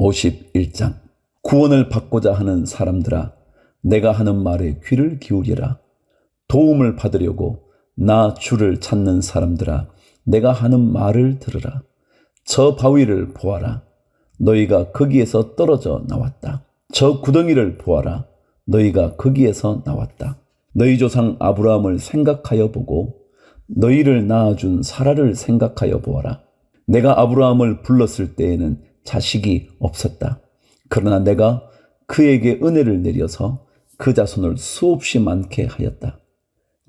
51장. 구원을 받고자 하는 사람들아, 내가 하는 말에 귀를 기울여라. 도움을 받으려고 나 주를 찾는 사람들아, 내가 하는 말을 들으라. 저 바위를 보아라. 너희가 거기에서 떨어져 나왔다. 저 구덩이를 보아라. 너희가 거기에서 나왔다. 너희 조상 아브라함을 생각하여 보고 너희를 낳아준 사라를 생각하여 보아라. 내가 아브라함을 불렀을 때에는 자식이 없었다. 그러나 내가 그에게 은혜를 내려서 그 자손을 수없이 많게 하였다.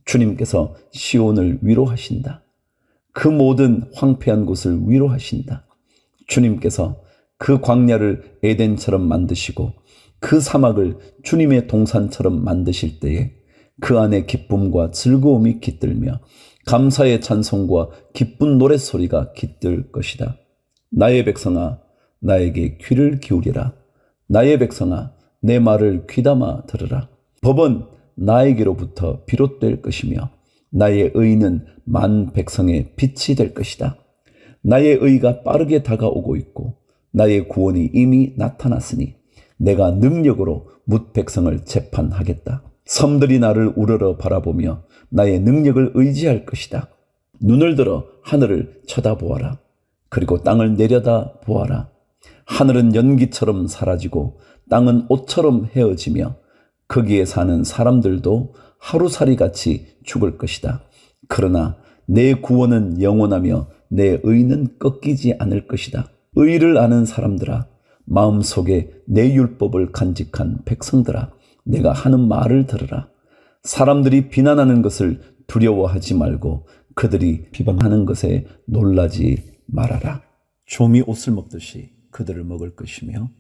주님께서 시온을 위로하신다. 그 모든 황폐한 곳을 위로하신다. 주님께서 그 광야를 에덴처럼 만드시고 그 사막을 주님의 동산처럼 만드실 때에 그 안에 기쁨과 즐거움이 깃들며 감사의 찬송과 기쁜 노랫소리가 깃들 것이다. 나의 백성아, 나에게 귀를 기울이라. 나의 백성아, 내 말을 귀담아 들으라. 법은 나에게로부터 비롯될 것이며 나의 의는 만 백성의 빛이 될 것이다. 나의 의가 빠르게 다가오고 있고 나의 구원이 이미 나타났으니 내가 능력으로 뭇 백성을 재판하겠다. 섬들이 나를 우러러 바라보며 나의 능력을 의지할 것이다. 눈을 들어 하늘을 쳐다보아라. 그리고 땅을 내려다 보아라. 하늘은 연기처럼 사라지고 땅은 옷처럼 헤어지며 거기에 사는 사람들도 하루살이같이 죽을 것이다. 그러나 내 구원은 영원하며 내 의는 꺾이지 않을 것이다. 의를 아는 사람들아, 마음속에 내 율법을 간직한 백성들아, 내가 하는 말을 들으라. 사람들이 비난하는 것을 두려워하지 말고 그들이 비방하는 것에 놀라지 말아라. 좀이 옷을 먹듯이 그들을 먹을 것이며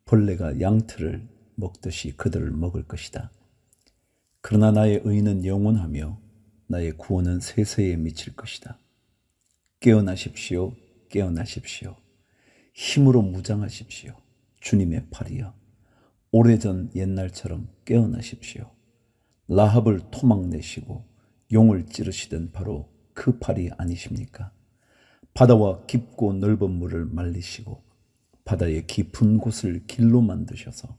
벌레가 양털을 먹듯이 그들을 먹을 것이다. 그러나 나의 의는 영원하며 나의 구원은 세세에 미칠 것이다. 깨어나십시오. 깨어나십시오. 힘으로 무장하십시오. 주님의 팔이여, 오래전 옛날처럼 깨어나십시오. 라합을 토막내시고 용을 찌르시던 바로 그 팔이 아니십니까? 바다와 깊고 넓은 물을 말리시고 바다의 깊은 곳을 길로 만드셔서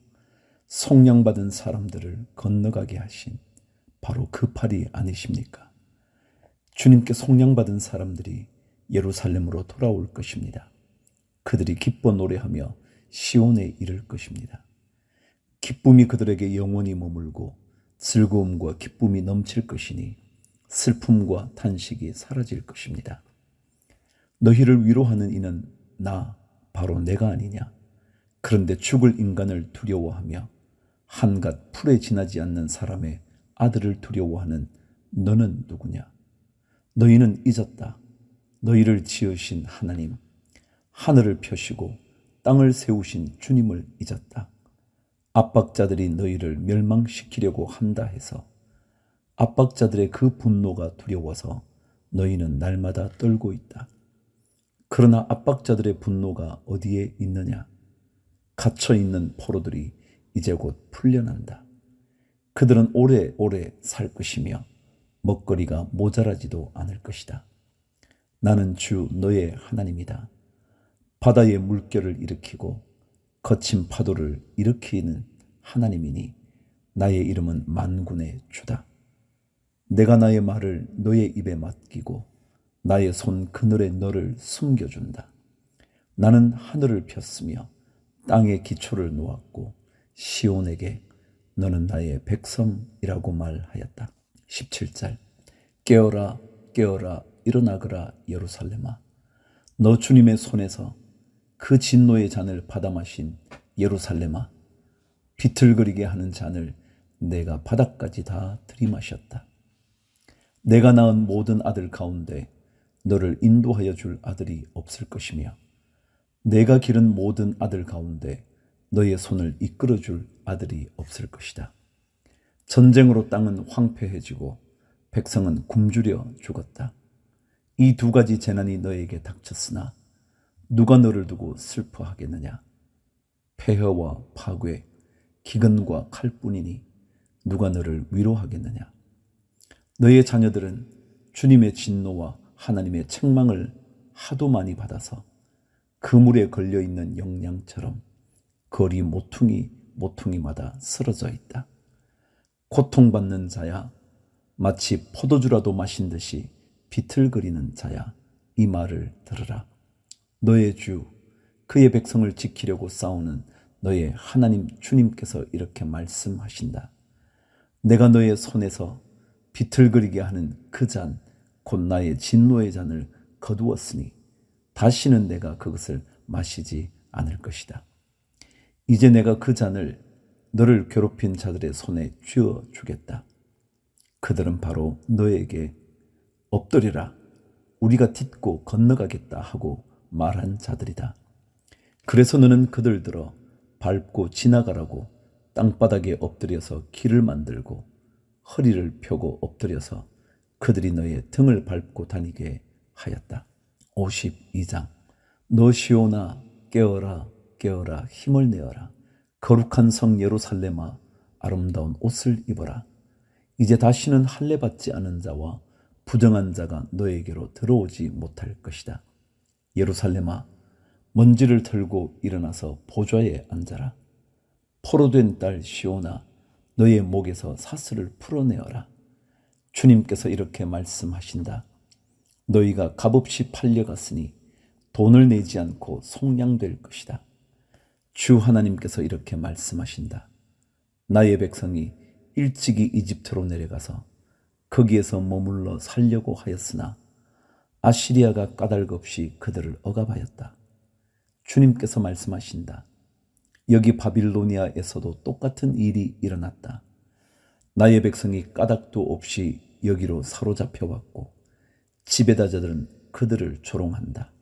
속량받은 사람들을 건너가게 하신 바로 그 팔이 아니십니까? 주님께 속량받은 사람들이 예루살렘으로 돌아올 것입니다. 그들이 기뻐 노래하며 시온에 이를 것입니다. 기쁨이 그들에게 영원히 머물고 즐거움과 기쁨이 넘칠 것이니 슬픔과 탄식이 사라질 것입니다. 너희를 위로하는 이는 나, 바로 내가 아니냐? 그런데 죽을 인간을 두려워하며 한갓 풀에 지나지 않는 사람의 아들을 두려워하는 너는 누구냐? 너희는 잊었다. 너희를 지으신 하나님, 하늘을 펴시고 땅을 세우신 주님을 잊었다. 압박자들이 너희를 멸망시키려고 한다 해서 압박자들의 그 분노가 두려워서 너희는 날마다 떨고 있다. 그러나 압박자들의 분노가 어디에 있느냐? 갇혀있는 포로들이 이제 곧 풀려난다. 그들은 오래오래 살 것이며 먹거리가 모자라지도 않을 것이다. 나는 주 너의 하나님이다. 바다의 물결을 일으키고 거친 파도를 일으키는 하나님이니 나의 이름은 만군의 주다. 내가 나의 말을 너의 입에 맡기고 나의 손 그늘에 너를 숨겨준다. 나는 하늘을 폈으며 땅의 기초를 놓았고 시온에게 너는 나의 백성이라고 말하였다. 17절. 깨어라 깨어라 일어나거라 예루살렘아, 너 주님의 손에서 그 진노의 잔을 받아 마신 예루살렘아, 비틀거리게 하는 잔을 내가 바닥까지 다 들이마셨다. 내가 낳은 모든 아들 가운데 너를 인도하여 줄 아들이 없을 것이며 내가 기른 모든 아들 가운데 너의 손을 이끌어 줄 아들이 없을 것이다. 전쟁으로 땅은 황폐해지고 백성은 굶주려 죽었다. 이 두 가지 재난이 너에게 닥쳤으나 누가 너를 두고 슬퍼하겠느냐? 폐허와 파괴, 기근과 칼뿐이니 누가 너를 위로하겠느냐? 너의 자녀들은 주님의 진노와 하나님의 책망을 하도 많이 받아서 그물에 걸려있는 영양처럼 거리 모퉁이마다 쓰러져 있다. 고통받는 자야, 마치 포도주라도 마신 듯이 비틀거리는 자야, 이 말을 들으라. 너의 주, 그의 백성을 지키려고 싸우는 너의 하나님 주님께서 이렇게 말씀하신다. 내가 너의 손에서 비틀거리게 하는 그 잔, 곧 나의 진노의 잔을 거두었으니 다시는 내가 그것을 마시지 않을 것이다. 이제 내가 그 잔을 너를 괴롭힌 자들의 손에 쥐어 주겠다. 그들은 바로 너에게 엎드리라, 우리가 딛고 건너가겠다 하고 말한 자들이다. 그래서 너는 그들 들어 밟고 지나가라고 땅바닥에 엎드려서 길을 만들고 허리를 펴고 엎드려서 그들이 너의 등을 밟고 다니게 하였다. 52장. 너 시온아, 깨어라, 깨어라, 힘을 내어라. 거룩한 성 예루살렘아, 아름다운 옷을 입어라. 이제 다시는 할례 받지 않은 자와 부정한 자가 너에게로 들어오지 못할 것이다. 예루살렘아, 먼지를 털고 일어나서 보좌에 앉아라. 포로된 딸 시온아, 너의 목에서 사슬을 풀어내어라. 주님께서 이렇게 말씀하신다. 너희가 값없이 팔려갔으니 돈을 내지 않고 속량될 것이다. 주 하나님께서 이렇게 말씀하신다. 나의 백성이 일찍이 이집트로 내려가서 거기에서 머물러 살려고 하였으나 아시리아가 까닭없이 그들을 억압하였다. 주님께서 말씀하신다. 여기 바빌로니아에서도 똑같은 일이 일어났다. 나의 백성이 까닭도 없이 여기로 사로잡혀 왔고 지배자들은 그들을 조롱한다.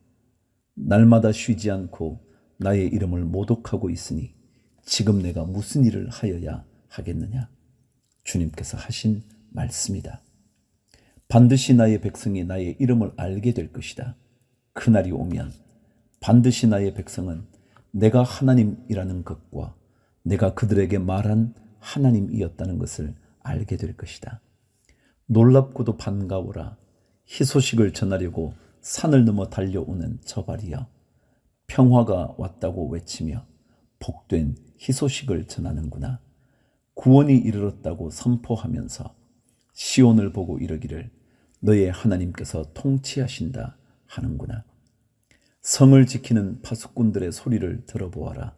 날마다 쉬지 않고 나의 이름을 모독하고 있으니 지금 내가 무슨 일을 하여야 하겠느냐? 주님께서 하신 말씀이다. 반드시 나의 백성이 나의 이름을 알게 될 것이다. 그날이 오면 반드시 나의 백성은 내가 하나님이라는 것과 내가 그들에게 말한 하나님이었다는 것을 알게 될 것이다. 놀랍고도 반가워라. 희소식을 전하려고 산을 넘어 달려오는 저발이여, 평화가 왔다고 외치며 복된 희소식을 전하는구나. 구원이 이르렀다고 선포하면서 시온을 보고 이르기를 너의 하나님께서 통치하신다 하는구나. 성을 지키는 파수꾼들의 소리를 들어보아라.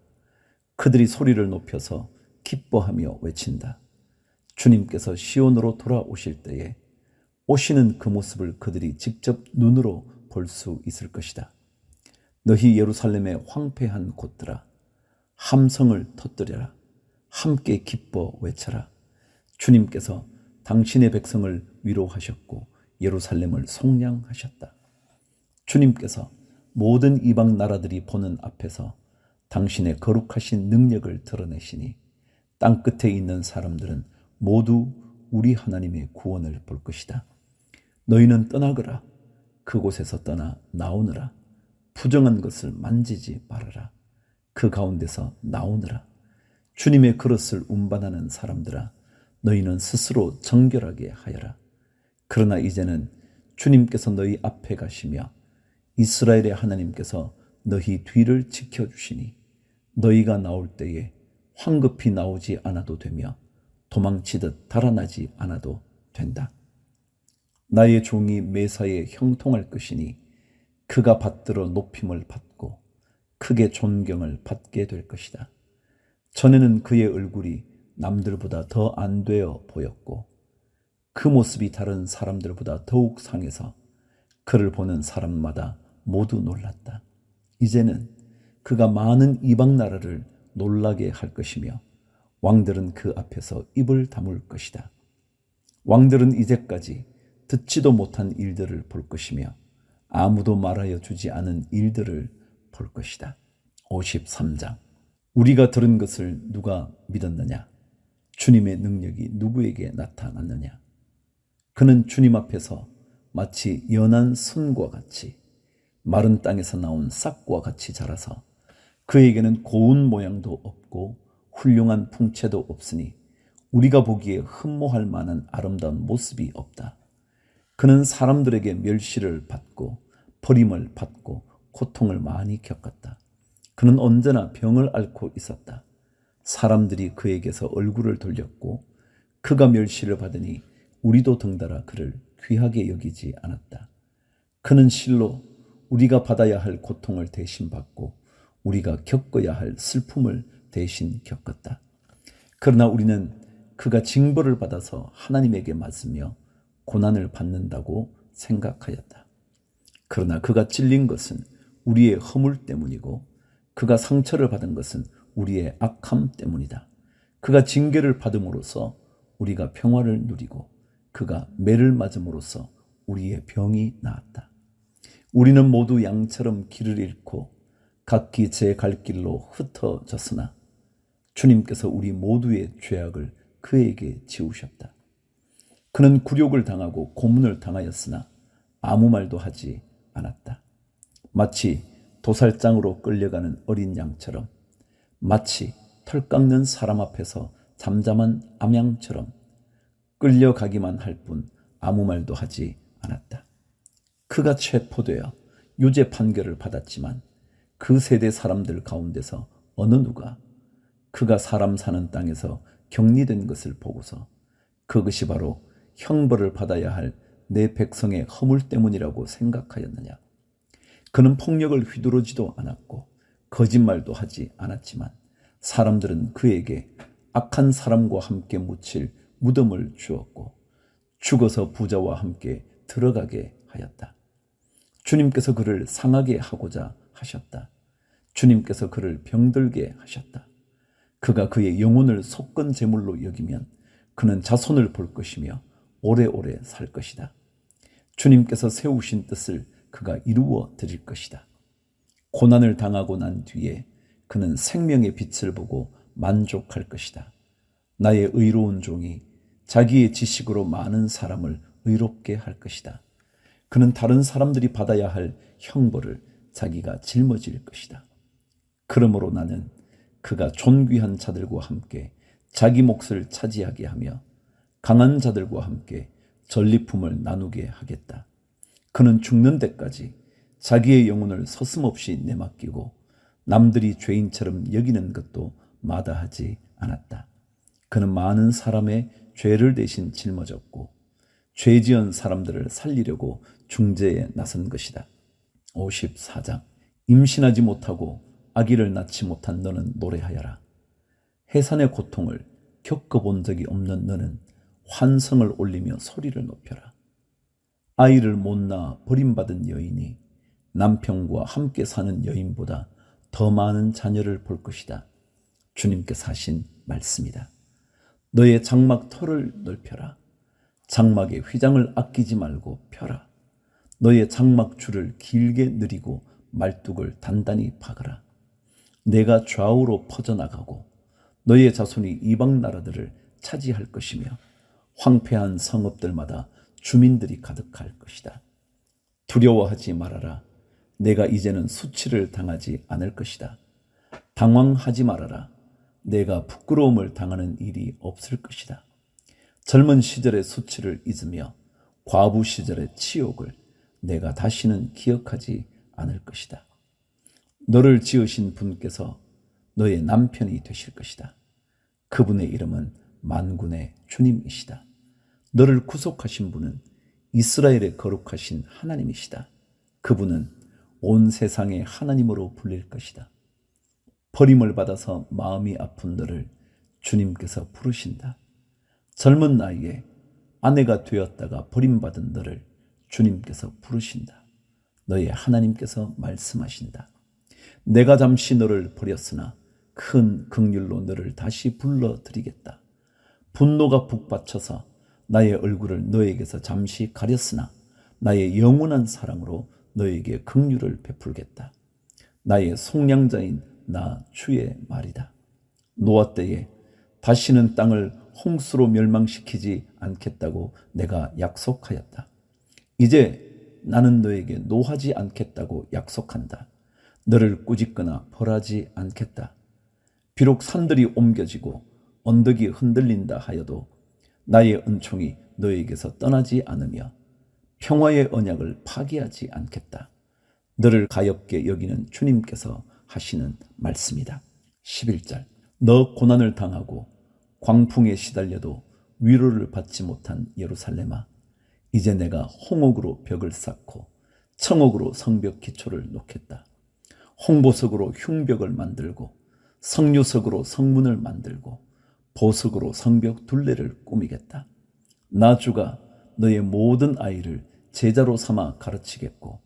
그들이 소리를 높여서 기뻐하며 외친다. 주님께서 시온으로 돌아오실 때에 오시는 그 모습을 그들이 직접 눈으로 볼 수 있을 것이다. 너희 예루살렘의 황폐한 곳들아, 함성을 터뜨려라. 함께 기뻐 외쳐라. 주님께서 당신의 백성을 위로하셨고 예루살렘을 속량하셨다. 주님께서 모든 이방 나라들이 보는 앞에서 당신의 거룩하신 능력을 드러내시니 땅끝에 있는 사람들은 모두 우리 하나님의 구원을 볼 것이다. 너희는 떠나거라. 그곳에서 떠나 나오느라. 부정한 것을 만지지 말아라. 그 가운데서 나오느라. 주님의 그릇을 운반하는 사람들아, 너희는 스스로 정결하게 하여라. 그러나 이제는 주님께서 너희 앞에 가시며 이스라엘의 하나님께서 너희 뒤를 지켜주시니 너희가 나올 때에 황급히 나오지 않아도 되며 도망치듯 달아나지 않아도 된다. 나의 종이 매사에 형통할 것이니 그가 받들어 높임을 받고 크게 존경을 받게 될 것이다. 전에는 그의 얼굴이 남들보다 더 안 되어 보였고 그 모습이 다른 사람들보다 더욱 상해서 그를 보는 사람마다 모두 놀랐다. 이제는 그가 많은 이방 나라를 놀라게 할 것이며 왕들은 그 앞에서 입을 다물 것이다. 왕들은 이제까지 듣지도 못한 일들을 볼 것이며 아무도 말하여 주지 않은 일들을 볼 것이다. 53장. 우리가 들은 것을 누가 믿었느냐? 주님의 능력이 누구에게 나타났느냐? 그는 주님 앞에서 마치 연한 선과 같이 마른 땅에서 나온 싹과 같이 자라서 그에게는 고운 모양도 없고 훌륭한 풍채도 없으니 우리가 보기에 흠모할 만한 아름다운 모습이 없다. 그는 사람들에게 멸시를 받고 버림을 받고 고통을 많이 겪었다. 그는 언제나 병을 앓고 있었다. 사람들이 그에게서 얼굴을 돌렸고 그가 멸시를 받으니 우리도 덩달아 그를 귀하게 여기지 않았다. 그는 실로 우리가 받아야 할 고통을 대신 받고 우리가 겪어야 할 슬픔을 대신 겪었다. 그러나 우리는 그가 징벌을 받아서 하나님에게 맞으며 고난을 받는다고 생각하였다. 그러나 그가 찔린 것은 우리의 허물 때문이고 그가 상처를 받은 것은 우리의 악함 때문이다. 그가 징계를 받음으로써 우리가 평화를 누리고 그가 매를 맞음으로써 우리의 병이 나았다. 우리는 모두 양처럼 길을 잃고 각기 제 갈 길로 흩어졌으나 주님께서 우리 모두의 죄악을 그에게 지우셨다. 그는 굴욕을 당하고 고문을 당하였으나 아무 말도 하지 않았다. 마치 도살장으로 끌려가는 어린 양처럼, 마치 털 깎는 사람 앞에서 잠잠한 암양처럼 끌려가기만 할 뿐 아무 말도 하지 않았다. 그가 체포되어 유죄 판결을 받았지만 그 세대 사람들 가운데서 어느 누가 그가 사람 사는 땅에서 격리된 것을 보고서 그것이 바로 형벌을 받아야 할 내 백성의 허물 때문이라고 생각하였느냐? 그는 폭력을 휘두르지도 않았고 거짓말도 하지 않았지만 사람들은 그에게 악한 사람과 함께 묻힐 무덤을 주었고 죽어서 부자와 함께 들어가게 하였다. 주님께서 그를 상하게 하고자 하셨다. 주님께서 그를 병들게 하셨다. 그가 그의 영혼을 속건 제물로 여기면 그는 자손을 볼 것이며 오래오래 살 것이다. 주님께서 세우신 뜻을 그가 이루어 드릴 것이다. 고난을 당하고 난 뒤에 그는 생명의 빛을 보고 만족할 것이다. 나의 의로운 종이 자기의 지식으로 많은 사람을 의롭게 할 것이다. 그는 다른 사람들이 받아야 할 형벌을 자기가 짊어질 것이다. 그러므로 나는 그가 존귀한 자들과 함께 자기 몫을 차지하게 하며 강한 자들과 함께 전리품을 나누게 하겠다. 그는 죽는 데까지 자기의 영혼을 서슴없이 내맡기고 남들이 죄인처럼 여기는 것도 마다하지 않았다. 그는 많은 사람의 죄를 대신 짊어졌고 죄 지은 사람들을 살리려고 중재에 나선 것이다. 54장. 임신하지 못하고 아기를 낳지 못한 너는 노래하여라. 해산의 고통을 겪어본 적이 없는 너는 환성을 올리며 소리를 높여라. 아이를 못 낳아 버림받은 여인이 남편과 함께 사는 여인보다 더 많은 자녀를 볼 것이다. 주님께서 하신 말씀이다. 너의 장막 털을 넓혀라. 장막의 휘장을 아끼지 말고 펴라. 너의 장막 줄을 길게 늘이고 말뚝을 단단히 박아라. 내가 좌우로 퍼져나가고 너의 자손이 이방 나라들을 차지할 것이며 황폐한 성읍들마다 주민들이 가득할 것이다. 두려워하지 말아라. 내가 이제는 수치를 당하지 않을 것이다. 당황하지 말아라. 내가 부끄러움을 당하는 일이 없을 것이다. 젊은 시절의 수치를 잊으며 과부 시절의 치욕을 내가 다시는 기억하지 않을 것이다. 너를 지으신 분께서 너의 남편이 되실 것이다. 그분의 이름은 만군의 주님이시다. 너를 구속하신 분은 이스라엘의 거룩하신 하나님이시다. 그분은 온 세상의 하나님으로 불릴 것이다. 버림을 받아서 마음이 아픈 너를 주님께서 부르신다. 젊은 나이에 아내가 되었다가 버림받은 너를 주님께서 부르신다. 너의 하나님께서 말씀하신다. 내가 잠시 너를 버렸으나 큰 긍휼로 너를 다시 불러드리겠다. 분노가 북받쳐서 나의 얼굴을 너에게서 잠시 가렸으나 나의 영원한 사랑으로 너에게 긍휼을 베풀겠다. 나의 속량자인 나 주의 말이다. 노아 때에 다시는 땅을 홍수로 멸망시키지 않겠다고 내가 약속하였다. 이제 나는 너에게 노하지 않겠다고 약속한다. 너를 꾸짖거나 벌하지 않겠다. 비록 산들이 옮겨지고 언덕이 흔들린다 하여도 나의 은총이 너에게서 떠나지 않으며 평화의 언약을 파기하지 않겠다. 너를 가엾게 여기는 주님께서 하시는 말씀이다. 11절. 너 고난을 당하고 광풍에 시달려도 위로를 받지 못한 예루살렘아, 이제 내가 홍옥으로 벽을 쌓고 청옥으로 성벽 기초를 놓겠다. 홍보석으로 흉벽을 만들고 석류석으로 성문을 만들고 보석으로 성벽 둘레를 꾸미겠다. 나 주가 너의 모든 아이를 제자로 삼아 가르치겠고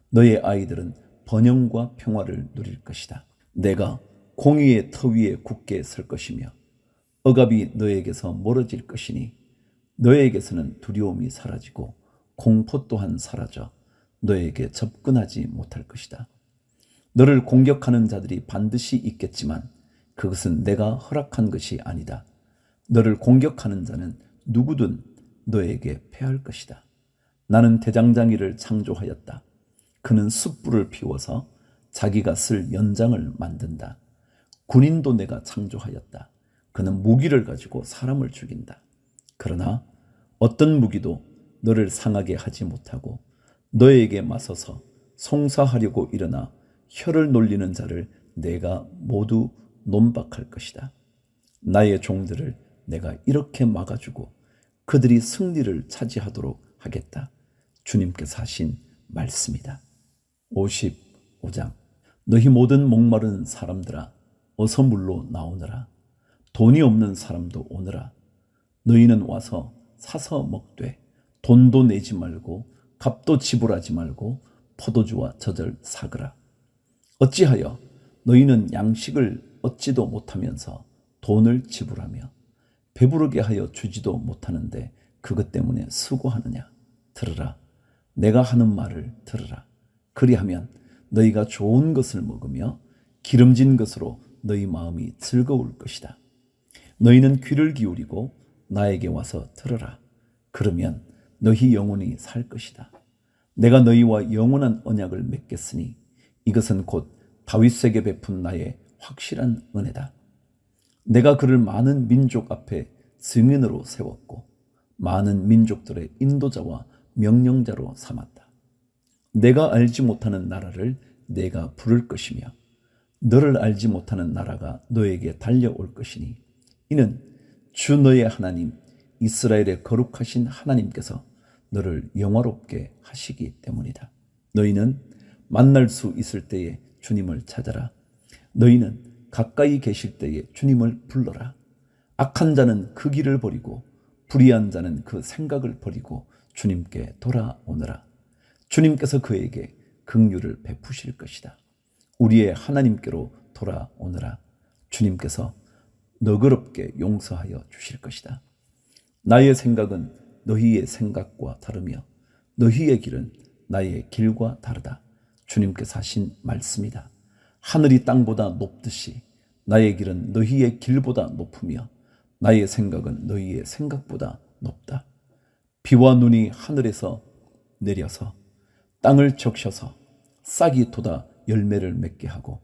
너의 아이들은 번영과 평화를 누릴 것이다. 내가 공의의 터 위에 굳게 설 것이며 억압이 너에게서 멀어질 것이니 너에게서는 두려움이 사라지고 공포 또한 사라져 너에게 접근하지 못할 것이다. 너를 공격하는 자들이 반드시 있겠지만 그것은 내가 허락한 것이 아니다. 너를 공격하는 자는 누구든 너에게 패할 것이다. 나는 대장장이를 창조하였다. 그는 숯불을 피워서 자기가 쓸 연장을 만든다. 군인도 내가 창조하였다. 그는 무기를 가지고 사람을 죽인다. 그러나 어떤 무기도 너를 상하게 하지 못하고 너에게 맞서서 송사하려고 일어나 혀를 놀리는 자를 내가 모두 논박할 것이다. 나의 종들을 내가 이렇게 막아주고 그들이 승리를 차지하도록 하겠다. 주님께서 하신 말씀이다. 55장. 너희 모든 목마른 사람들아 어서 물로 나오너라. 돈이 없는 사람도 오너라. 너희는 와서 사서 먹되 돈도 내지 말고 값도 지불하지 말고 포도주와 젖을 사거라. 어찌하여 너희는 양식을 얻지도 못하면서 돈을 지불하며 배부르게 하여 주지도 못하는데 그것 때문에 수고하느냐. 들으라. 내가 하는 말을 들으라. 그리하면 너희가 좋은 것을 먹으며 기름진 것으로 너희 마음이 즐거울 것이다. 너희는 귀를 기울이고 나에게 와서 들으라. 그러면 너희 영혼이 살 것이다. 내가 너희와 영원한 언약을 맺겠으니 이것은 곧 다윗에게 베푼 나의 확실한 은혜다. 내가 그를 많은 민족 앞에 증인으로 세웠고 많은 민족들의 인도자와 명령자로 삼았다. 내가 알지 못하는 나라를 내가 부를 것이며 너를 알지 못하는 나라가 너에게 달려올 것이니 이는 주 너의 하나님 이스라엘의 거룩하신 하나님께서 너를 영화롭게 하시기 때문이다. 너희는 만날 수 있을 때에 주님을 찾아라. 너희는 가까이 계실 때에 주님을 불러라. 악한 자는 그 길을 버리고 불의한 자는 그 생각을 버리고 주님께 돌아오너라. 주님께서 그에게 긍휼을 베푸실 것이다. 우리의 하나님께로 돌아오너라. 주님께서 너그럽게 용서하여 주실 것이다. 나의 생각은 너희의 생각과 다르며 너희의 길은 나의 길과 다르다. 주님께서 하신 말씀이다. 하늘이 땅보다 높듯이 나의 길은 너희의 길보다 높으며 나의 생각은 너희의 생각보다 높다. 비와 눈이 하늘에서 내려서 땅을 적셔서 싹이 돋아 열매를 맺게 하고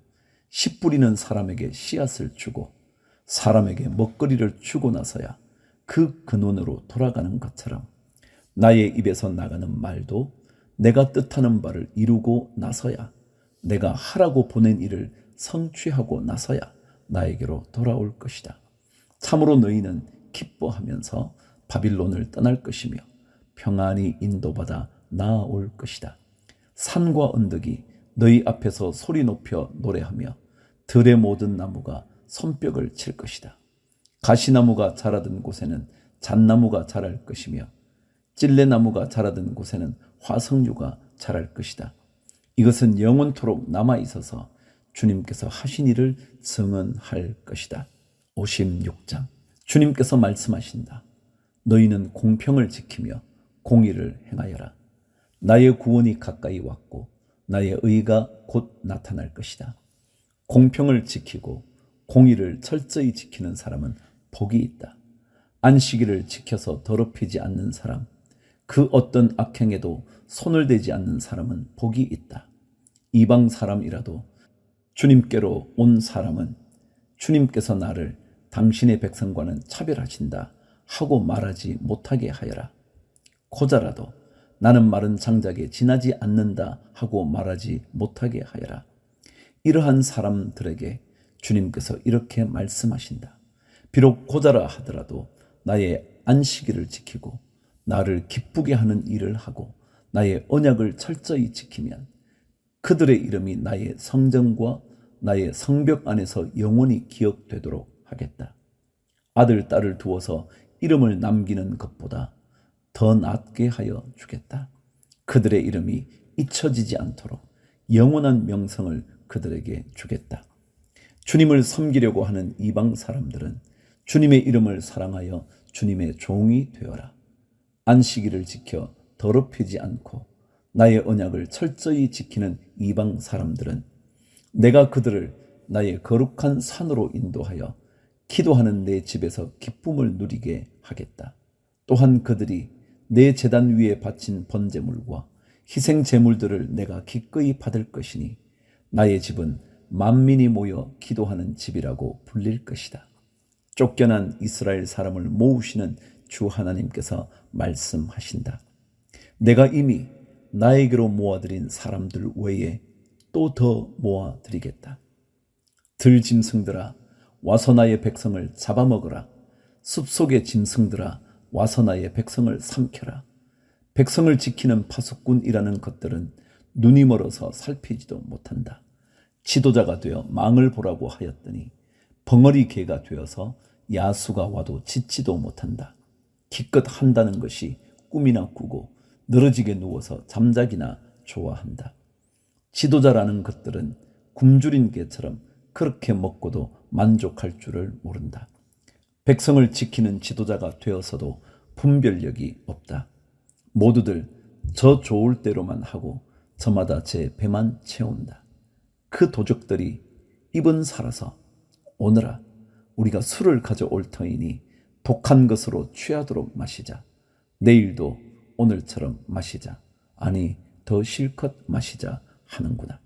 씨 뿌리는 사람에게 씨앗을 주고 사람에게 먹거리를 주고 나서야 그 근원으로 돌아가는 것처럼 나의 입에서 나가는 말도 내가 뜻하는 바를 이루고 나서야 내가 하라고 보낸 일을 성취하고 나서야 나에게로 돌아올 것이다. 참으로 너희는 기뻐하면서 바빌론을 떠날 것이며 평안히 인도받아 나아올 것이다. 산과 언덕이 너희 앞에서 소리 높여 노래하며 들의 모든 나무가 손뼉을 칠 것이다. 가시나무가 자라던 곳에는 잣나무가 자랄 것이며 찔레나무가 자라던 곳에는 화석류가 자랄 것이다. 이것은 영원토록 남아있어서 주님께서 하신 일을 증언할 것이다. 56장. 주님께서 말씀하신다. 너희는 공평을 지키며 공의를 행하여라. 나의 구원이 가까이 왔고 나의 의가 곧 나타날 것이다. 공평을 지키고 공의를 철저히 지키는 사람은 복이 있다. 안식일을 지켜서 더럽히지 않는 사람, 그 어떤 악행에도 손을 대지 않는 사람은 복이 있다. 이방 사람이라도 주님께로 온 사람은 주님께서 나를 당신의 백성과는 차별하신다 하고 말하지 못하게 하여라. 고자라도 나는 마른 장작에 지나지 않는다 하고 말하지 못하게 하여라. 이러한 사람들에게 주님께서 이렇게 말씀하신다. 비록 고자라 하더라도 나의 안식일을 지키고 나를 기쁘게 하는 일을 하고 나의 언약을 철저히 지키면 그들의 이름이 나의 성전과 나의 성벽 안에서 영원히 기억되도록 하겠다. 아들, 딸을 두어서 이름을 남기는 것보다 더 낫게 하여 주겠다. 그들의 이름이 잊혀지지 않도록 영원한 명성을 그들에게 주겠다. 주님을 섬기려고 하는 이방 사람들은 주님의 이름을 사랑하여 주님의 종이 되어라. 안식일을 지켜 더럽히지 않고 나의 언약을 철저히 지키는 이방 사람들은 내가 그들을 나의 거룩한 산으로 인도하여 기도하는 내 집에서 기쁨을 누리게 하겠다. 또한 그들이 내 제단 위에 바친 번제물과 희생 제물들을 내가 기꺼이 받을 것이니 나의 집은 만민이 모여 기도하는 집이라고 불릴 것이다. 쫓겨난 이스라엘 사람을 모으시는 주 하나님께서 말씀하신다. 내가 이미 나에게로 모아들인 사람들 외에 또 더 모아드리겠다. 들짐승들아 와서 나의 백성을 잡아먹으라. 숲속의 짐승들아 와서 나의 백성을 삼켜라. 백성을 지키는 파수꾼이라는 것들은 눈이 멀어서 살피지도 못한다. 지도자가 되어 망을 보라고 하였더니 벙어리 개가 되어서 야수가 와도 짖지도 못한다. 기껏 한다는 것이 꿈이나 꾸고 늘어지게 누워서 잠자기나 좋아한다. 지도자라는 것들은 굶주린 개처럼 그렇게 먹고도 만족할 줄을 모른다. 백성을 지키는 지도자가 되어서도 분별력이 없다. 모두들 저 좋을 대로만 하고 저마다 제 배만 채운다. 그 도적들이 입은 살아서 오너라 우리가 술을 가져올 터이니 독한 것으로 취하도록 마시자. 내일도 오늘처럼 마시자. 아니 더 실컷 마시자 하는구나.